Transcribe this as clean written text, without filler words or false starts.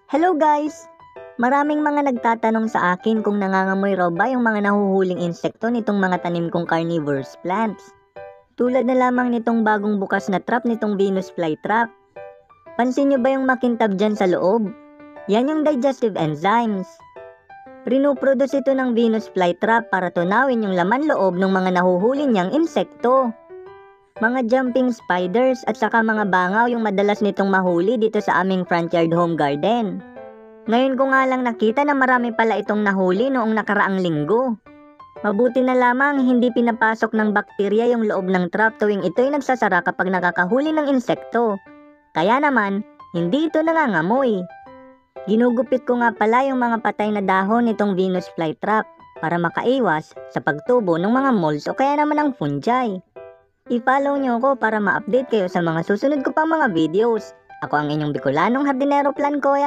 Hello guys! Maraming mga nagtatanong sa akin kung nangangamoy raw ba yung mga nahuhuling insekto nitong mga tanim kong carnivorous plants. Tulad na lamang nitong bagong bukas na trap nitong Venus flytrap. Pansin nyo ba yung makintab dyan sa loob? Yan yung digestive enzymes. Rinuproduce ito ng Venus flytrap para tunawin yung laman loob ng mga nahuhuli niyang insekto. Mga jumping spiders at saka mga bangaw yung madalas nitong mahuli dito sa aming front yard home garden. Ngayon ko nga lang nakita na marami pala itong nahuli noong nakaraang linggo. Mabuti na lamang hindi pinapasok ng bakterya yung loob ng trap tuwing ito'y nagsasara kapag nakakahuli ng insekto. Kaya naman, hindi ito nangangamoy. Ginugupit ko nga pala yung mga patay na dahon nitong Venus flytrap para makaiwas sa pagtubo ng mga molds o kaya naman ng fungi. I-follow nyo ako para ma-update kayo sa mga susunod ko pang mga videos. Ako ang inyong Bicolanong Hardinero Plan Kuya.